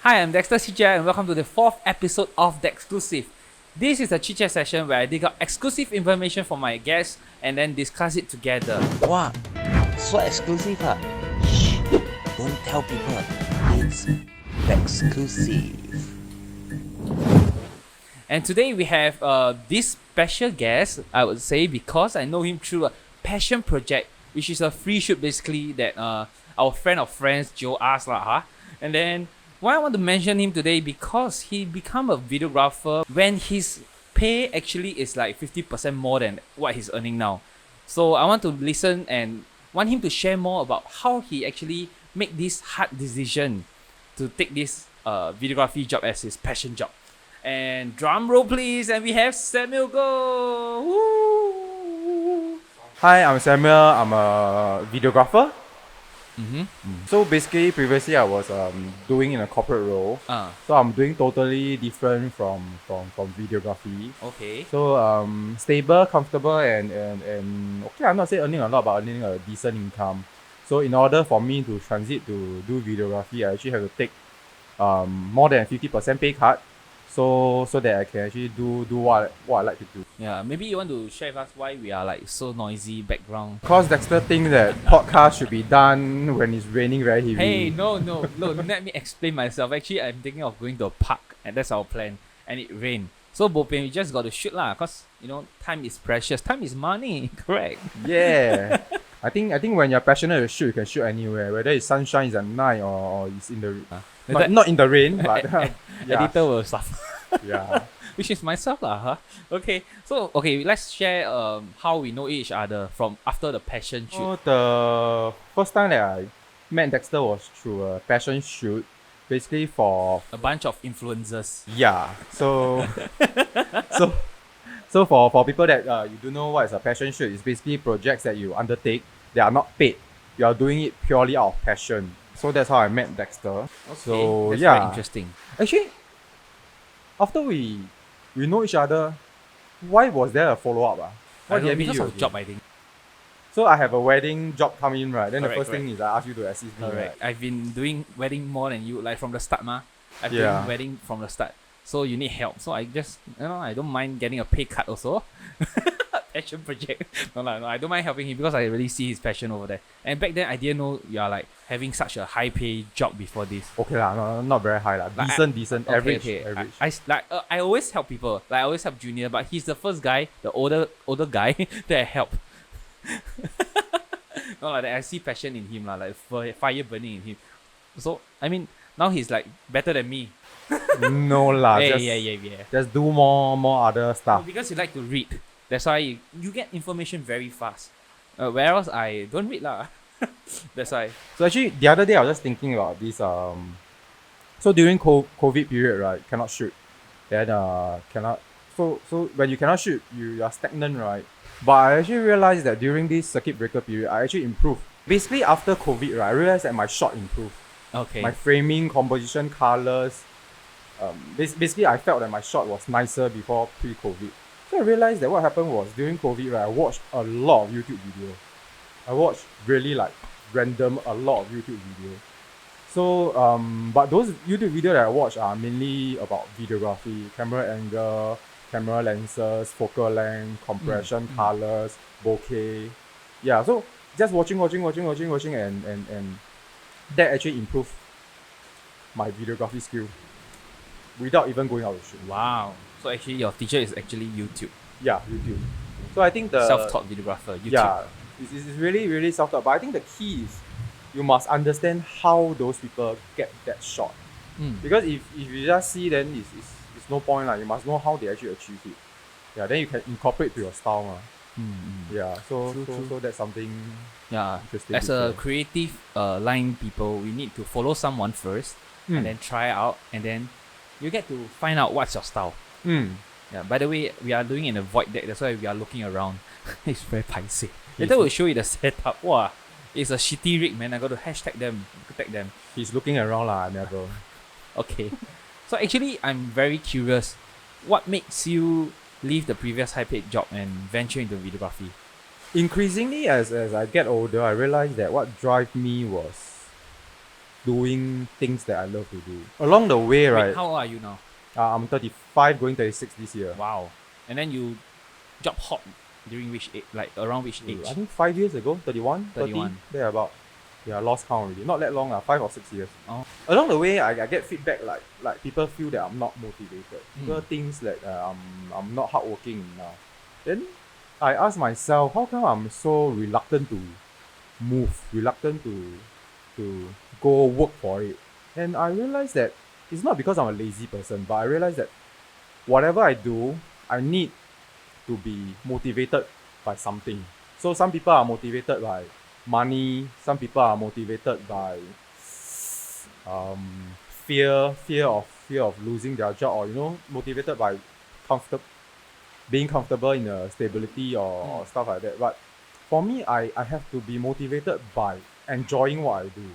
Hi, I'm Dexter CJ and welcome to the 4th episode of Dexclusive. This is a chit-chat session where I dig out exclusive information from my guests and then discuss it together. Wow, so exclusive ah. Shh, don't tell people. It's exclusive. And today we have this special guest, I would say, because I know him through a passion project, which is a free shoot basically that our friend of friends, Joe, asked lah. And then why I want to mention him today because he become a videographer when his pay actually is like 50% more than what he's earning now. So I want to listen and want him to share more about how he actually make this hard decision to take this videography job as his passion job. And drum roll please, and we have Samuel go. Woo! Hi, I'm Samuel. I'm a videographer. So basically, previously I was doing in a corporate role. So I'm doing totally different from videography. Okay. So stable, comfortable, and okay. I'm not saying earning a lot, but earning a decent income. So in order for me to transit to do videography, I actually have to take more than 50% pay cut. So that I can actually do what I like to do. Yeah, maybe you want to share with us why we are like so noisy background. Cause Dexter thinks that podcast should be done when it's raining very heavy. Hey, no, let me explain myself. Actually, I'm thinking of going to a park, and that's our plan. And it rained. So, bopian, we just got to shoot lah. Cause you know, time is precious. Time is money. Correct. Yeah. I think when you're passionate to shoot, you can shoot anywhere. Whether it's sunshine, it's at night, or it's in the not in the rain, but yeah. Editor will suffer. Yeah. Which is myself lah. Okay. So let's share how we know each other from after the passion shoot. So the first time that I met Dexter was through a passion shoot, basically for A bunch of influencers. yeah. So so for people that you don't know what is a passion shoot, it's basically projects that you undertake. They are not paid. You are doing it purely out of passion. So that's how I met Dexter. Okay. So that's yeah, very interesting. actually, after we know each other, why was there a follow up? I don't know, did because you of again? job, I think. So I have a wedding job coming in, right? Then the Correct, first thing is I ask you to assist me, Correct. right? I've been doing wedding more than you, like from the start, ma. I've been Yeah. doing wedding from the start. So you need help. So I just, I don't mind getting a pay cut also. Passion project. No, I don't mind helping him because I really see his passion over there. And back then I didn't know you are like having such a high pay job before this. Okay lah, no, not very high lah. Like, Decent, Okay, average, okay. average. I always help people. Like I always help junior, but he's the first guy, the older guy that I help. No, like I see passion in him, like fire burning in him. So I mean, now he's like better than me. No lah, Yeah. just do more other stuff. Because you like to read, that's why you get information very fast. Whereas I don't read lah. That's why. So actually, the other day I was just thinking about this. So during COVID period, right, cannot shoot. Then cannot. So when you cannot shoot, you are stagnant, right? But I actually realized that during this circuit breaker period, I actually improved. Basically, after COVID, right, I realized that my shot improved. Okay. My framing, composition, colors. Basically, I felt that my shot was nicer before pre-COVID. So I realized that what happened was during COVID, right, I watched a lot of YouTube videos. I watched really like random a lot of YouTube videos. So but those YouTube videos that I watch are mainly about videography, camera angle, camera lenses, focal length, compression, colors, bokeh. Yeah, so just watching and that actually improved my videography skill without even going out to shoot. Wow. So actually, your teacher is actually YouTube. Yeah, YouTube. So I think the Self-taught videographer. YouTube. yeah, it's really self-taught. But I think the key is you must understand how those people get that shot. Because if you just see, then it's no point lah. You must know how they actually achieve it. Yeah, then you can incorporate to your style. Yeah, so that's something Yeah. interesting. As to a share. creative line people, we need to follow someone first and then try out, and then you get to find out what's your style. Yeah. By the way, we are doing in a void deck. That's why we are looking around. It's very paiseh. Later we'll show you the setup. Wow, it's a shitty rig, man. I got to hashtag them, tag them. He's looking around lah. I never. Okay. So actually, I'm very curious. What makes you leave the previous high-paid job and venture into videography? Increasingly, as I get older, I realized that what drives me was doing things that I love to do. Along the way, Wait, right? how old are you now? I'm 35, going 36 this year. Wow. And then you job hop during which age? Like around which age? I think 5 years ago, 31, 31. 30, there about. Yeah, I lost count already. Not that long, 5 or 6 years. Oh. Along the way, I get feedback like people feel that I'm not motivated. People Mm. thinks that I'm not hardworking enough. Then I ask myself, how come I'm so reluctant to move, reluctant to go work for it? And I realized that it's not because I'm a lazy person, but I realized that whatever I do, I need to be motivated by something. So some people are motivated by money, some people are motivated by fear of losing their job, or motivated by being comfortable in a stability or stuff like that. But for me, I have to be motivated by enjoying what I do.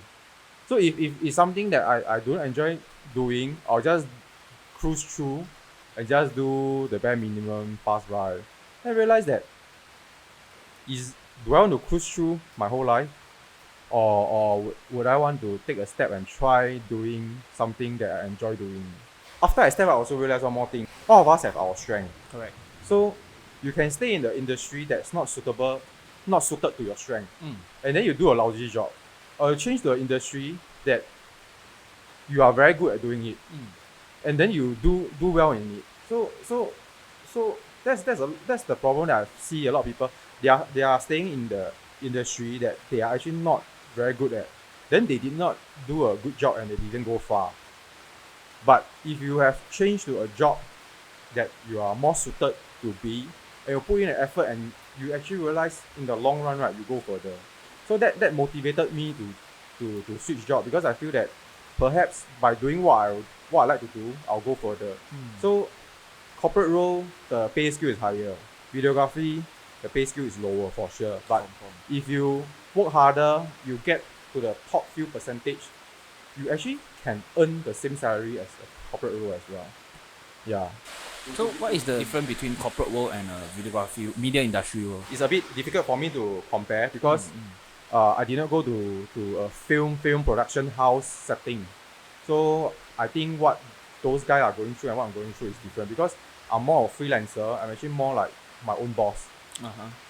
So if it's something that I don't enjoy doing, I'll just cruise through and just do the bare minimum, pass by. I realize that do I want to cruise through my whole life, or would I want to take a step and try doing something that I enjoy doing? After I step out, I also realize one more thing. All of us have our strength. Correct. So you can stay in the industry that's not suited to your strength, and then you do a lousy job, or you change to an industry that you are very good at doing it, and then you do well in it. So that's the problem that I see a lot of people. They are staying in the industry that they are actually not very good at. Then they did not do a good job and they didn't go far. But if you have changed to a job that you are more suited to be, and you put in an effort and you actually realize in the long run, right, you go further. So that motivated me to switch job, because I feel that perhaps by doing what I like to do, I'll go further. So corporate role, the pay scale is higher. Videography, the pay scale is lower for sure. But if you work harder, you get to the top few percentage, you actually can earn the same salary as a corporate role as well. Yeah. So what is the difference between corporate world and videography, media industry world? It's a bit difficult for me to compare because I did not go to a film production house setting. So I think what those guys are going through and what I'm going through is different, because I'm more of a freelancer. I'm actually more like my own boss.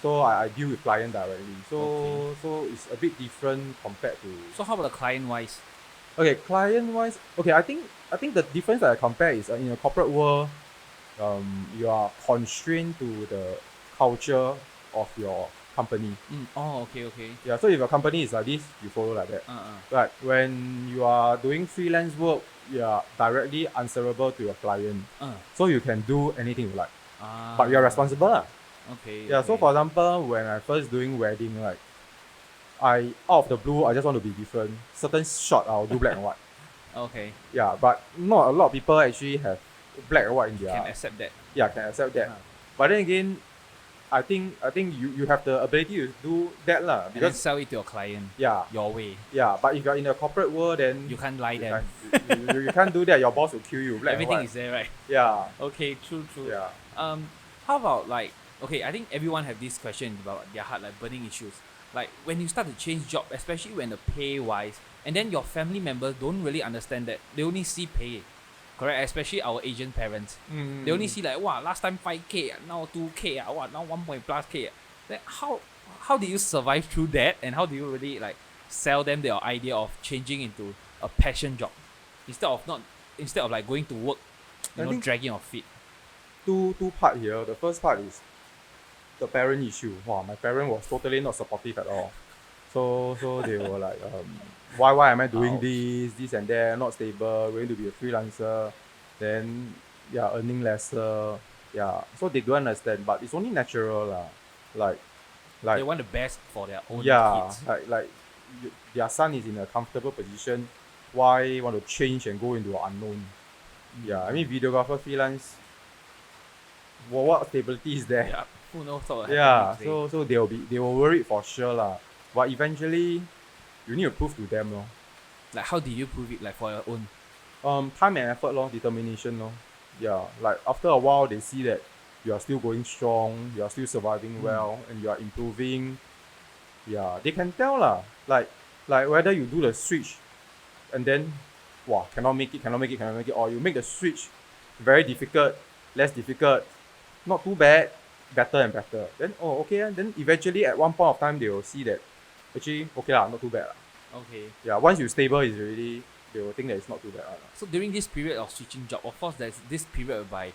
So I deal with client directly. So it's a bit different compared to. So how about the client wise? Okay, client wise. Okay, I think the difference that I compare is in a corporate world, you are constrained to the culture of your company. Oh, okay. Yeah, so if your company is like this, you follow like that. But when you are doing freelance work, you are directly answerable to your client. So you can do anything you like. But you are responsible lah. Okay. Yeah, so for example, when I first doing wedding, like I out of the blue, I just want to be different. Certain shot I'll do black and white. Okay. Yeah, but not a lot of people actually have black and white in their. Can accept that. Yeah, can accept that. But then again, I think you have the ability to do that lah, And then because sell it to your client yeah, your way. yeah. But if you're in a corporate world, then You can't lie you them. you can't do that. Your boss will kill you. Black and Everything white. is there, right? Yeah, Okay, true. yeah. How about like, okay, I think everyone have this question about their heart, like burning issues. Like when you start to change job, especially when the pay wise, and then your family members don't really understand that. They only see pay, correct? Especially our Asian parents. They only see like, wow, last time 5K, now 2K, now 1 K. Then how do you survive through that, and how do you really like sell them their idea of changing into a passion job instead of like going to work, I think dragging your feet? Two part here. The first part is the parent issue. Wow, my parent was totally not supportive at all. So they were like, why am I doing this and that, not stable, going to be a freelancer, then earning lesser. Yeah. So they don't understand, but it's only natural lah. Like They want the best for their own yeah, kids. their son is in a comfortable position. Why want to change and go into unknown? Yeah, I mean videographer freelance. Well, what stability is there? Yeah. Who knows what will happen Yeah, next day. so they will worry for sure lah. But eventually, you need to prove to them lor. Like how did you prove it like for your own? Time and effort lor, determination lor. Yeah, like after a while they see that you are still going strong, you are still surviving well, and you are improving. Yeah, they can tell lah. Like whether you do the switch and then wow, cannot make it, or you make the switch very difficult, less difficult, not too bad, better and better. Then okay, then eventually at one point of time they will see that actually okay lah, not too bad lah. Okay. Yeah, once you stable is already, they will think that it's not too bad lah. So during this period of switching job, of course, there's this period whereby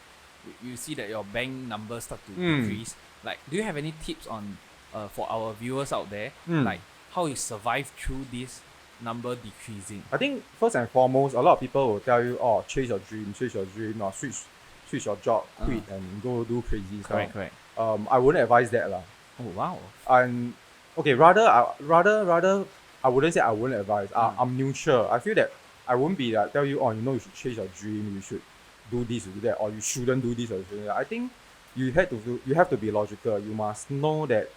you see that your bank numbers start to decrease. Like, do you have any tips on for our viewers out there, like how you survive through this number decreasing? I think first and foremost, a lot of people will tell you, oh, chase your dream, or switch your job, quit and go do crazy stuff. Correct. I wouldn't advise that lah. Oh wow. And okay, rather I wouldn't say I wouldn't advise. I'm neutral. I feel that I won't be like tell you, oh, you know, you should chase your dream, you should do this or do that, or you shouldn't do this or shouldn't do that. I think you have to be logical. You must know that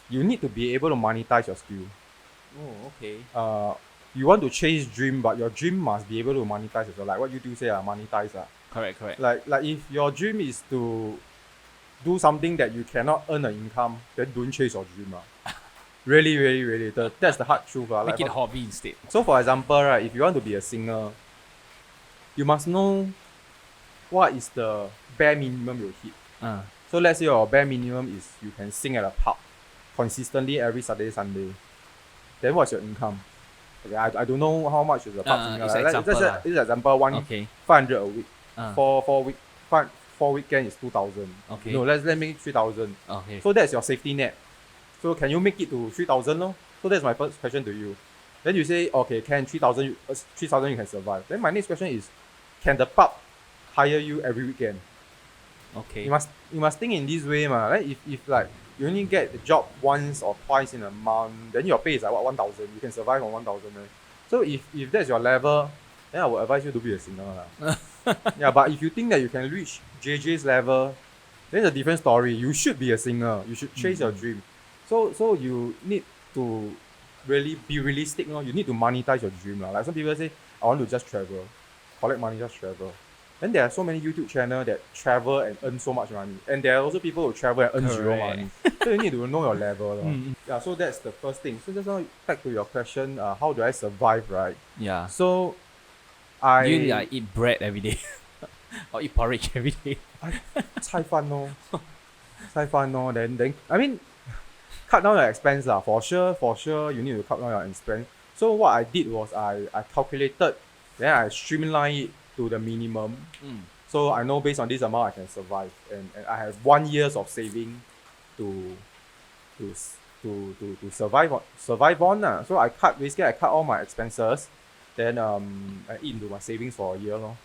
you need to be able to monetize your skill. Oh, okay. You want to chase dream, but your dream must be able to monetize as well. Like what you do say, monetize. Correct. Like if your dream is to do something that you cannot earn an income, then don't chase your dream. Really. That's the hard truth. Make like, it a hobby instead. So for example, right, if you want to be a singer, you must know what is the bare minimum you'll hit. So let's say your bare minimum is you can sing at a pub consistently every Saturday, Sunday. Then what's your income? Okay, I don't know how much is a pub singer. This is example, 500 a week. Four weekend is 2,000. Okay. No, let's make it 3,000. Okay. So that's your safety net. So can you make it to 3,000? No? So that's my first question to you. Then you say, okay, can 3,000 you can survive. Then my next question is, can the pub hire you every weekend? Okay. You must think in this way, right? If like you only get a job once or twice in a month, then your pay is like what, 1,000. You can survive on 1,000, right? So if that's your level, then I would advise you to be a singer. Yeah, but if you think that you can reach JJ's level, then it's a different story. You should be a singer. You should chase your dream. So you need to really be realistic. You need to monetize your dream. Like some people say, I want to just travel, collect money, just travel. Then there are so many YouTube channels that travel and earn so much money. And there are also people who travel and earn zero money. So you need to know your level. Yeah, so that's the first thing. So just now back to your question, how do I survive, right? Yeah. So do you eat bread every day? Or eat porridge every day? 菜饭 咯. 菜饭 咯. Then I mean, cut down your expense lah. For sure, you need to cut down your expense. So what I did was I calculated, then I streamlined it to the minimum. So I know based on this amount I can survive, and I have 1 year of saving to survive on. So I cut all my expenses, then I eat into my savings for a year. Oh,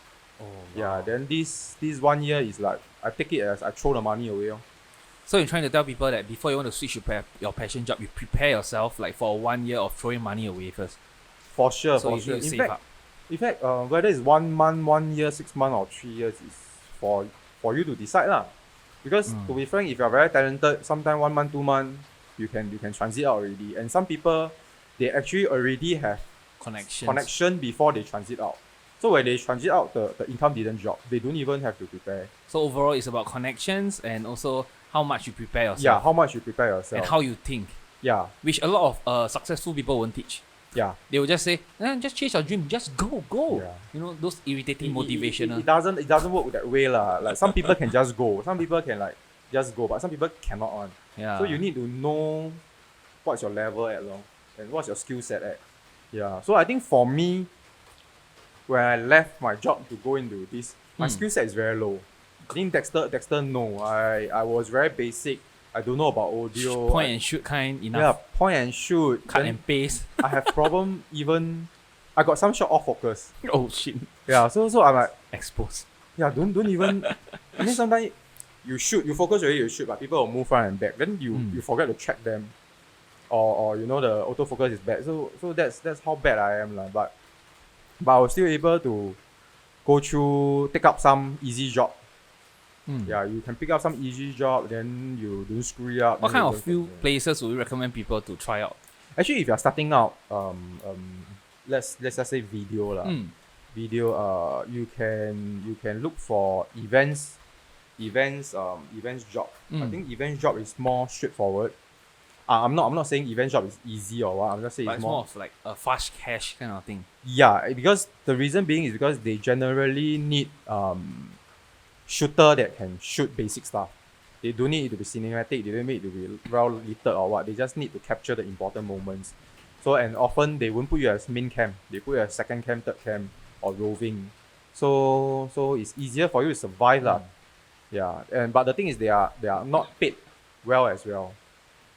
wow. Yeah, then this 1 year is like I take it as I throw the money away. So you're trying to tell people that before you want to switch your passion job, you prepare yourself like for 1 year of throwing money away first. For sure, so for you sure. need to save up. In fact, whether it's 1 month, 1 year, 6 months, or 3 years is for you to decide lah. Because to be frank, if you're very talented, sometimes 1 month, 2 months, you can transit out already. And some people, they actually already have connection before they transit out. So when they transit out, the income didn't drop. They don't even have to prepare. So overall, it's about connections and also how much you prepare yourself. Yeah, how much you prepare yourself. And how you think. Yeah. Which a lot of successful people won't teach. Yeah. They will just say, just chase your dream, just go. Yeah. You know, those irritating motivational. It doesn't work that way lah. Like some people can just go. Some people can like just go, but some people cannot on. Yeah. So you need to know what's your level at and what's your skill set at. Yeah. So I think for me, when I left my job to go into this, my skill set is very low. I think Dexter no. I was very basic. I don't know about audio. Point and shoot kind enough. Yeah, point and shoot. Cut and paste. I have problem even. I got some shot off focus. Oh shit. Yeah, so I'm like exposed. Yeah, don't even. I mean sometimes you focus already, you shoot, but people will move front and back. Then you forget to check them, or you know the autofocus is bad. So that's how bad I am lah. But I was still able to go through, take up some easy job. Yeah, you can pick up some easy job, then you don't screw it up. What kind of few places would you recommend people to try out? Actually, if you're starting out, let's just say video lah. Video, you can look for events job. I think events job is more straightforward. I'm not saying event shop is easy or what. I'm just saying But it's it's more of like a fast cash kind of thing. yeah, because the reason being is because they generally need shooter that can shoot basic stuff. They don't need it to be cinematic, they don't need it to be well lit or what. They just need to capture the important moments. So and often they won't put you as main cam. They put you as second cam, third cam, or roving. So it's easier for you to survive lah. Yeah. But the thing is they are not paid well as well.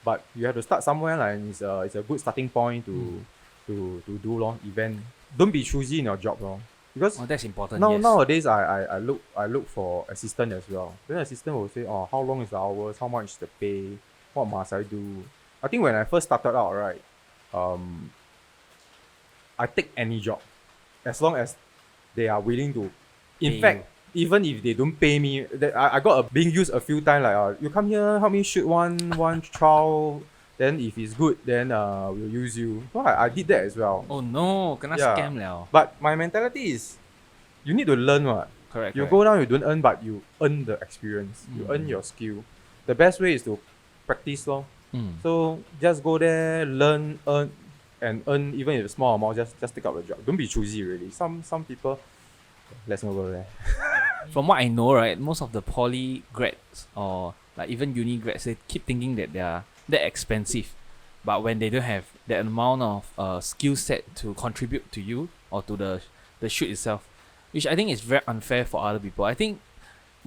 But you have to start somewhere lah, and it's a good starting point to do long event. Don't be choosy in your job lor. Because That's important. now Yes. nowadays I look for assistant as well. Then assistant will say, oh, how long is the hours, how much is the pay, what must I do? I think when I first started out, right, I take any job as long as they are willing to. In Pay fact, even if they don't pay me, I got being used a few times like you come here, help me shoot one trial. Then if it's good, then we'll use you. So I did that as well. Oh no, kena Yeah. scam liao. But my mentality is, you need to learn what. Correct. You correct. go down, you don't earn, but you earn the experience. You earn your skill. The best way is to practice lor. Mm. So just go there, learn, earn, and earn even if a small amount. Just take up the job. Don't be choosy really. Some people. Let's not go there. From what I know, right, most of the poly grads or like even uni grads, they keep thinking that they're expensive, but when they don't have that amount of skill set to contribute to you or to the shoot itself, which I think is very unfair for other people. I think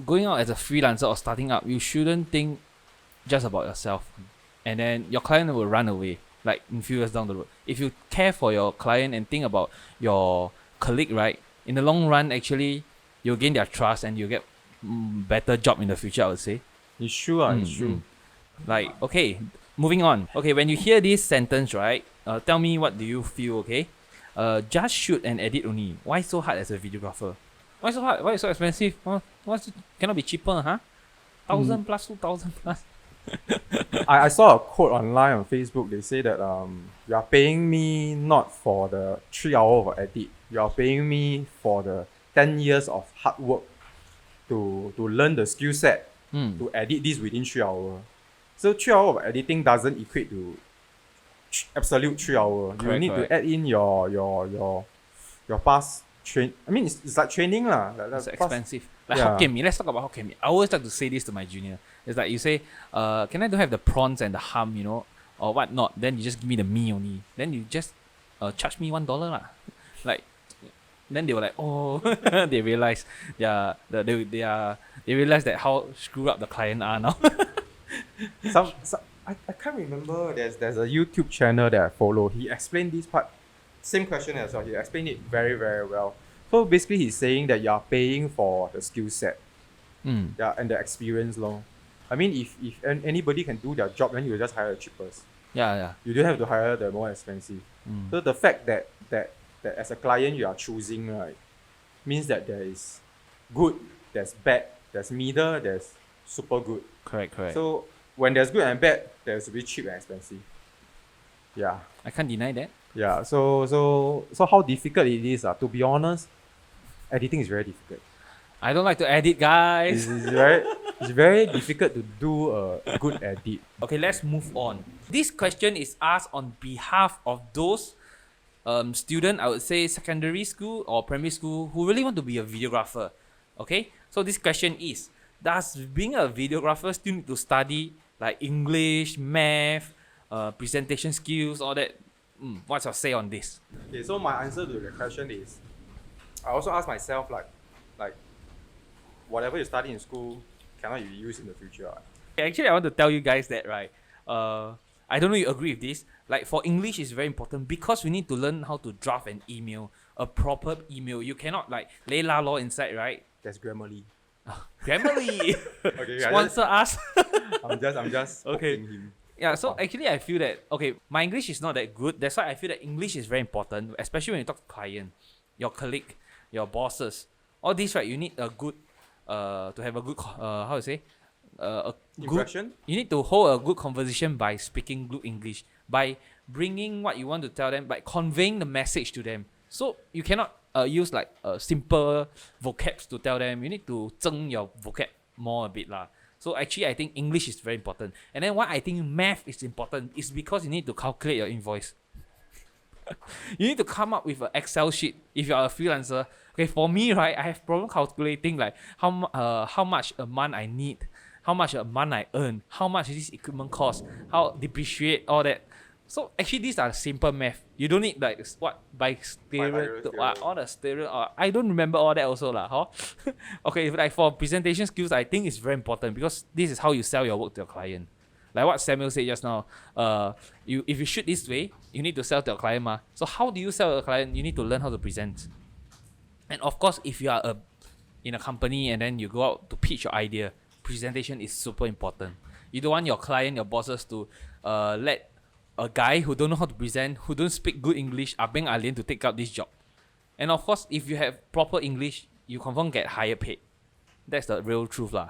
going out as a freelancer or starting up, you shouldn't think just about yourself, and then your client will run away like in few years down the road. If you care for your client and think about your colleague, right, in the long run, actually, you'll gain their trust and you'll get better job in the future, I would say. It's true. It's true. Like, okay, moving on. Okay, when you hear this sentence, right, tell me what do you feel, okay? Just shoot and edit only. Why so hard as a videographer? Why so hard? Why so expensive? Cannot be cheaper, huh? 1,000 plus, 2,000 plus. I saw a quote online on Facebook. They say that you are paying me not for the 3 hours of edit. You are paying me for the 10 years of hard work to learn the skill set to edit this within 3 hours. So 3 hours of editing doesn't equate to absolute 3 hours. You Correct, need correct. to add in your past train. I mean, it's like training lah. It's Past- expensive. Like yeah. Hokkien Mee. Let's talk about Hokkien Mee. I always like to say this to my junior. It's like you say, can I don't have the prawns and the ham, or whatnot? Then you just give me the mee only. Then you just charge me $1 lah. Like, then they were like, oh, they realize, they realize that how screwed up the client are now. I can't remember. There's a YouTube channel that I follow. He explained this part. Same question as well. He explained it very, very well. So basically, he's saying that you are paying for the skill set, and the experience, lor. I mean, if anybody can do their job, then you just hire the cheapest. Yeah. You don't have to hire the more expensive. So the fact that as a client you are choosing, right, means that there is good, there's bad, there's middle, there's super good. Correct. So when there's good and bad, there's a bit cheap and expensive. Yeah. I can't deny that. Yeah. So how difficult it is, to be honest, editing is very difficult. I don't like to edit, guys. It's very difficult to do a good edit. Okay, let's move on. This question is asked on behalf of those student, I would say secondary school or primary school, who really want to be a videographer. Okay, so this question is: does being a videographer still need to study like English, math, presentation skills, all that? What's your say on this? Okay, so my answer to the question is, I also ask myself like whatever you study in school cannot be used in the future. Actually, I want to tell you guys that, right? I don't know if you agree with this. Like for English, it's very important because we need to learn how to draft an email, a proper email. You cannot like lay la law inside, right? That's Grammarly. Grammarly, Okay, sponsor us. I'm just Okay. poking him. Yeah, so actually I feel that, okay, my English is not that good. That's why I feel that English is very important, especially when you talk to client, your colleague, your bosses. All these, right, you need a good, to have a good, how to say? A good, Impression? you need to hold a good conversation by speaking good English, by bringing what you want to tell them, by conveying the message to them. So you cannot use like simple vocabs to tell them. You need to zeng your vocab more a bit lah. So actually, I think English is very important. And then why I think math is important is because you need to calculate your invoice. You need to come up with an Excel sheet if you are a freelancer. Okay, for me, right, I have problem calculating like how much a month I need, how much a month I earn, how much this equipment costs, how depreciate all that. So actually, these are simple math. You don't need like what by stereo, all the stereo. I don't remember all that also lah. Huh? Okay, like for presentation skills, I think it's very important because this is how you sell your work to your client. Like what Samuel said just now, if you shoot this way, you need to sell to your client ma. So how do you sell to your client? You need to learn how to present. And of course, if you are in a company and then you go out to pitch your idea, presentation is super important. You don't want your client, your bosses to let a guy who don't know how to present, who don't speak good English, abeng alien to take up this job. And of course, if you have proper English, you confirm get higher paid. That's the real truth lah.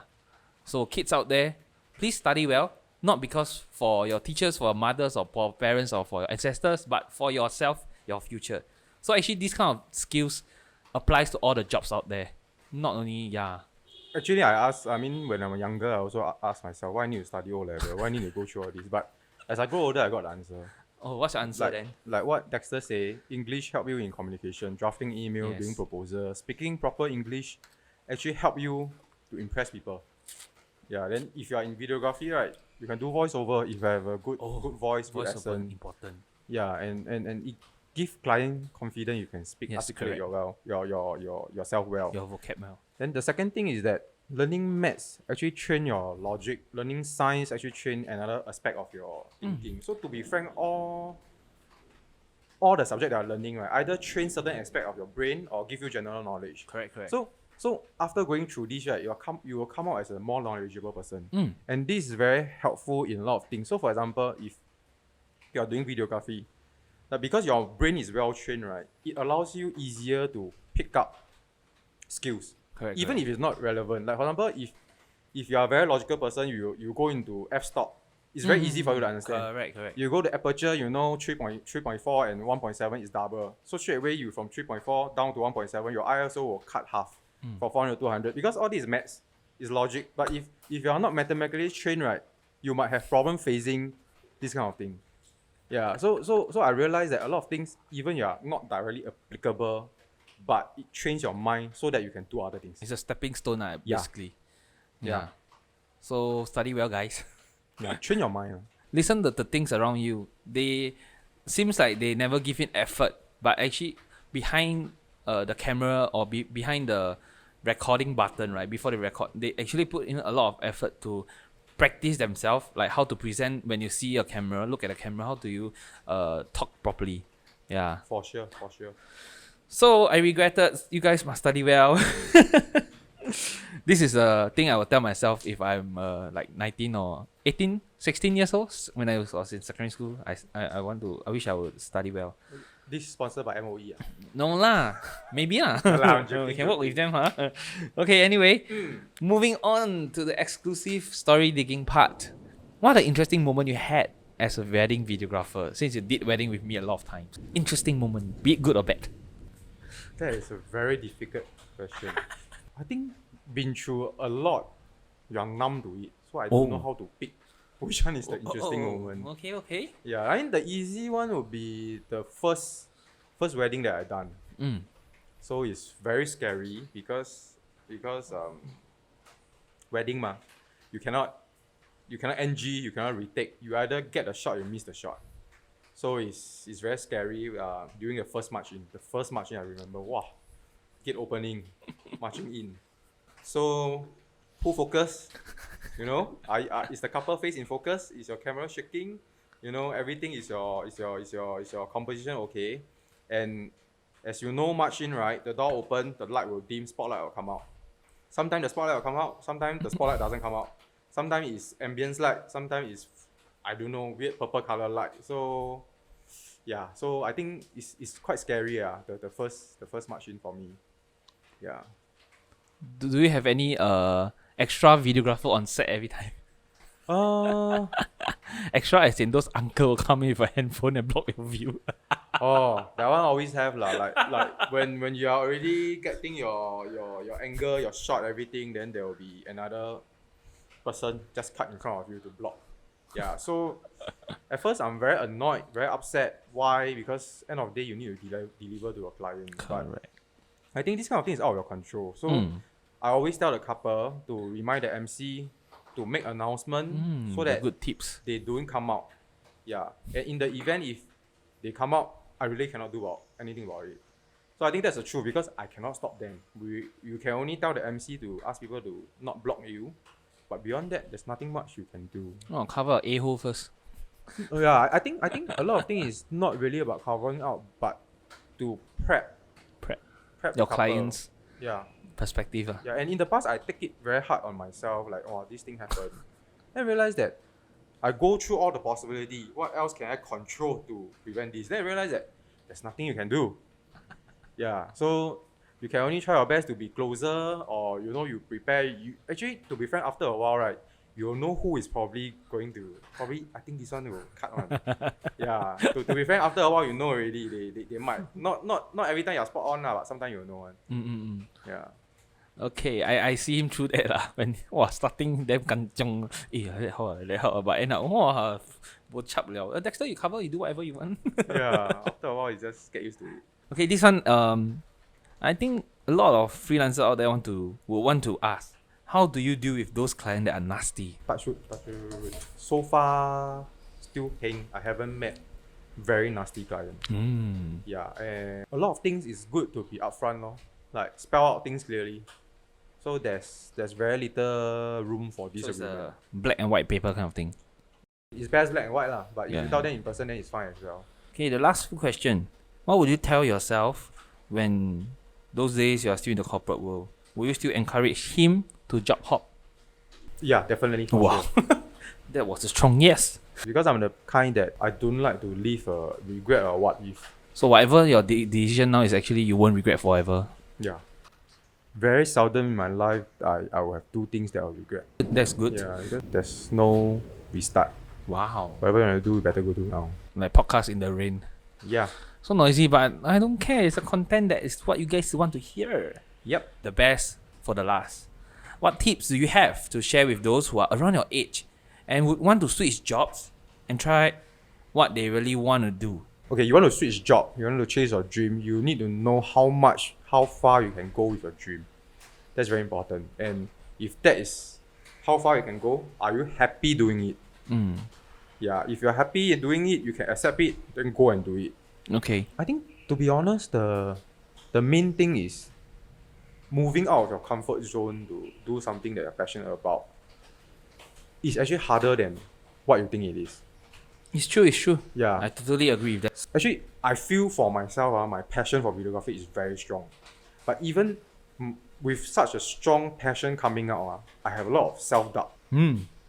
So kids out there, please study well. Not because for your teachers, for your mothers, or for parents, or for your ancestors, but for yourself, your future. So actually, this kind of skills applies to all the jobs out there. Not only, Actually, when I'm younger, I also ask myself, why I need to study O-level? Why I need to go through all this? But as I grow older, I got the answer. Oh, what's the answer then? Like what Dexter say, English help you in communication, drafting email, Yes. doing proposal, speaking proper English actually help you to impress people. Yeah, then if you are in videography, right, you can do voiceover if you have a good voice, good Voice over accent. important. Yeah, and it give client confidence you can speak, Yes, articulate correct. yourself well. Your vocab well. Then the second thing is that learning maths actually train your logic. Learning science actually train another aspect of your thinking. So to be frank, all the subject that are learning, right, either train certain aspect of your brain or give you general knowledge. Correct. So after going through this, right, you will come out as a more knowledgeable person. Mm. And this is very helpful in a lot of things. So for example, if you are doing videography, that because your brain is well trained, right, it allows you easier to pick up skills. Correct. Even if it's not relevant. Like for example, if you are a very logical person, you go into f-stop, it's very easy for you to understand. Correct. You go to aperture, 3.4 and 1.7 is double. So straight away you from 3.4 down to 1.7, your ISO will cut half for 400 to 200. Because all this is maths, is logic. But if you are not mathematically trained, right, you might have problem phasing this kind of thing. Yeah, so I realized that a lot of things, even you are not directly applicable, but it trains your mind so that you can do other things. It's a stepping stone, Yeah. basically. Yeah. So study well, guys. Yeah, train your mind. Listen to the things around you. They seems like they never give in effort, but actually behind the camera or behind the recording button, right, before they record, they actually put in a lot of effort to practice themselves, like how to present when you see a camera, look at the camera, how do you talk properly. Yeah. For sure. So I regretted. You guys must study well. This is a thing I will tell myself if I'm like 19 or 18, 16 years old. When I was in secondary school, I wish I would study well. This is sponsored by MOE. No lah, maybe lah. I'm joking, We can work with them, huh? Okay, anyway, moving on to the exclusive story digging part. What an interesting moment you had as a wedding videographer, since you did wedding with me a lot of times. Interesting moment, be it good or bad. That is a very difficult question. I think been through a lot, you're numb to it. So I don't know how to pick which one is the interesting moment. Okay. Yeah, I think the easy one would be the first wedding that I done. So it's very scary because wedding ma, you cannot NG, you cannot retake. You either get the shot, you miss the shot. So it's very scary. During the first march in, I remember, wow, gate opening, marching in. So full focus, is the couple face in focus? Is your camera shaking? Everything is your composition okay? And as you know, march in, right, the door open, the light will dim, spotlight will come out. Sometimes the spotlight will come out, sometimes the spotlight doesn't come out. Sometimes it's ambience light, sometimes it's, I don't know, weird purple color light. So yeah, so I think it's quite scary, the first march in for me. Yeah. Do you have any extra videographer on set every time? Extra as in those uncle will come in with a handphone and block your view. Oh, that one always have lah. Like when you are already getting your angle, your shot, everything, then there will be another person just cut in front of you to block. Yeah, so at first I'm very annoyed, very upset. Why? Because end of the day you need to deliver to a client. But Correct. I think this kind of thing is out of your control. So I always tell the couple to remind the MC to make announcement so that good tips. they don't come out. Yeah. And in the event if they come out, I really cannot do anything about it. So I think that's the truth because I cannot stop them. You can only tell the MC to ask people to not block you. But beyond that, there's nothing much you can do. Oh, cover a hole first. Oh yeah, I think a lot of things is not really about covering out, but to prep Your the couple. clients' Yeah. perspective. Yeah, and in the past I take it very hard on myself, like, oh, this thing happened. Then I realized that I go through all the possibility. What else can I control to prevent this? Then I realized that there's nothing you can do. Yeah, so you can only try your best to be closer, or you prepare. You actually, to be frank, after a while, right, you'll know who is probably going to I think this one will cut on. Yeah, to be frank, after a while you know already. They might not every time you're spot on but sometimes you'll know one. Yeah. Okay, I see him through that lah. When starting damn kanchong, how but end up bo chap liao. Dexter, you cover, you do whatever you want. Yeah, after a while you just get used to it. Okay, this one I think a lot of freelancers out there would want to ask, how do you deal with those clients that are nasty? Touch wood. So far, still paying. I haven't met very nasty client. Yeah, and a lot of things is good to be upfront, like spell out things clearly. So there's very little room for So it's disagreement. a black and white paper kind of thing. It's best black and white lah, but if Yeah. you tell them in person, then it's fine as well. Okay, the last question. What would you tell yourself when those days you are still in the corporate world? Will you still encourage him to job hop? Yeah, definitely. for Wow. sure. That was a strong yes. Because I'm the kind that I don't like to leave a regret or what if. So whatever your decision now is actually you won't regret forever. Yeah. Very seldom in my life I will have two things that I'll regret. That's good. Yeah, because there's no restart. Wow. Whatever you want to do, you better go do now. Like podcast in the rain. Yeah. So noisy, but I don't care. It's a content that is what you guys want to hear. Yep. The best for the last. What tips do you have to share with those who are around your age and would want to switch jobs and try what they really want to do? Okay, you want to switch job, you want to chase your dream, you need to know how far you can go with your dream. That's very important. And if that is how far you can go, are you happy doing it? Yeah, if you're happy doing it, you can accept it, then go and do it. Okay. I think, to be honest, the main thing is moving out of your comfort zone to do something that you're passionate about. It's actually harder than what you think it is. It's true. Yeah. I totally agree with that. Actually, I feel for myself, my passion for videography is very strong. But even with such a strong passion coming out, I have a lot of self-doubt.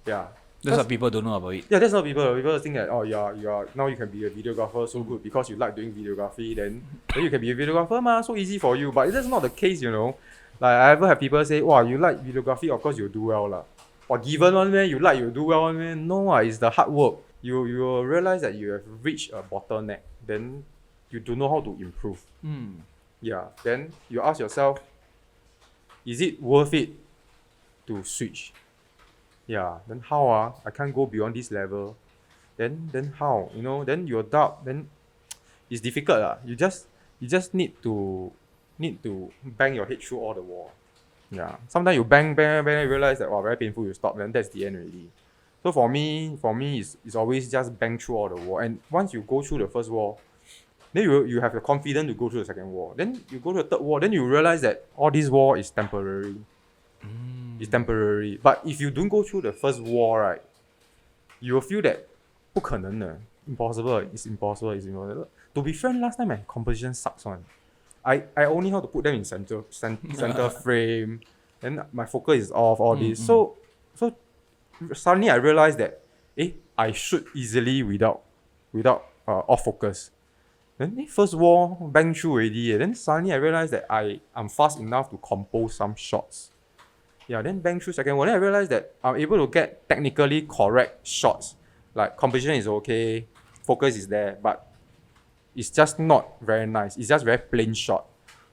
Yeah. That's what people don't know about it. Yeah, that's not people. People think that, oh, you're now you can be a videographer so good because you like doing videography, then you can be a videographer, so easy for you. But that's not the case, Like, I ever have people say, wow, you like videography, of course you'll do well lah. Or given one man, you'll do well one man. No, it's the hard work. You will realize that you have reached a bottleneck. Then you don't know how to improve. Yeah. Then you ask yourself, is it worth it to switch? Yeah. Then how? I can't go beyond this level. Then how? Then you doubt. Then it's difficult lah. You just need to bang your head through all the wall. Yeah. Sometimes you bang, you realize that very painful. You stop. Then that's the end already. So for me, it's always just bang through all the wall. And once you go through the first wall, then you have the confidence to go through the second wall. Then you go to the third wall, then you realize that all this wall is temporary. It's temporary. But if you don't go through the first wall, right, you will feel that 不可能的, impossible. It's impossible. To be frank, last time my composition sucks on. I only know how to put them in center frame. Then my focus is off, all this. So suddenly I realized that I shoot easily without off focus. Then first wall bang through already. Then suddenly I realized that I'm fast enough to compose some shots. Yeah, then bang through second wall. Then I realized that I'm able to get technically correct shots. Like composition is okay, focus is there, but it's just not very nice. It's just very plain shot.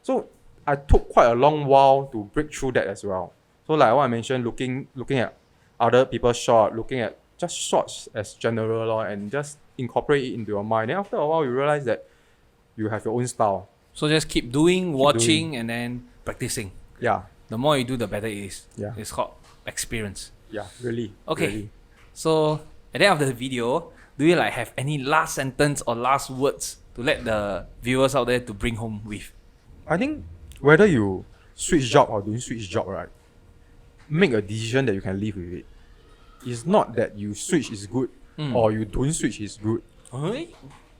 So I took quite a long while to break through that as well. So like what I mentioned, looking at other people's shot, looking at just shots as general lor, and just incorporate it into your mind. Then after a while, you realize that you have your own style. So just keep doing, watching, and then practicing. Yeah, The more you do, the better it is. Yeah. It's called experience. yeah, really. Okay. Really. So at the end of the video, do you like have any last sentence or last words to let the viewers out there to bring home with? I think whether you switch job or don't switch job, right, make a decision that you can live with it. It's not that you switch is good or you don't switch is good. Huh?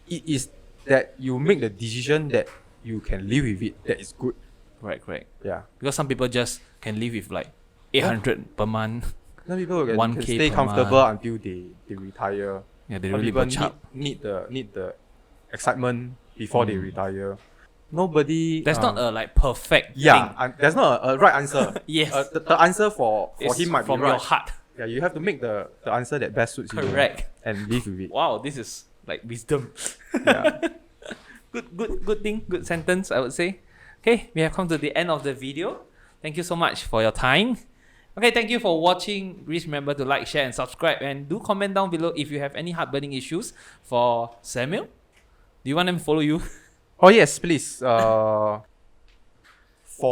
It is that you make the decision that you can live with it that is good. Correct. Yeah. Because some people just can live with like 800 per month. Some people can 1K stay per comfortable month. until they retire. Yeah, they Some really people butch up. need the excitement before they retire. Nobody. There's not a like perfect yeah. thing. There's not a right answer. Yes. The answer for It's him might be from right. your heart. Yeah, you have to make the answer that best suits you. Correct. And live with it. Wow, this is like wisdom. Yeah. Good thing, good sentence, I would say. Okay, we have come to the end of the video. Thank you so much for your time. Okay, thank you for watching. Please remember to like, share, and subscribe. And do comment down below if you have any heartburning issues for Samuel. Do you want them to follow you? Oh yes, please. For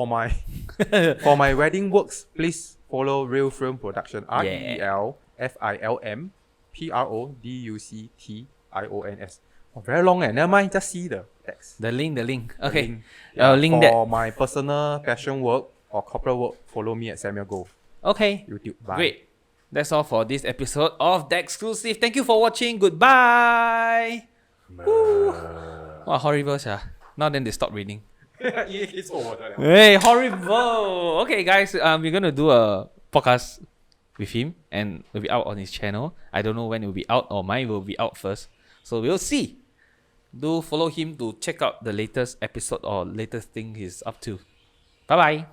my wedding works, please follow Real Film Production. RELFILM PRODUCTIONS. Oh, very long never mind, just see the text. The link. Okay. Link. Yeah, I'll link for that. my personal passion work or corporate work, follow me at Samuel Go Okay. YouTube. Bye. Great. That's all for this episode of Dexclusive. Thank you for watching. Goodbye. Woo. Wow, horrible, sir. Now then they stop reading. It's over. Hey, horrible. Okay, guys, we're gonna do a podcast with him, and it'll be out on his channel. I don't know when it will be out, or mine will be out first. So we'll see. Do follow him to check out the latest episode or latest thing he's up to. Bye bye.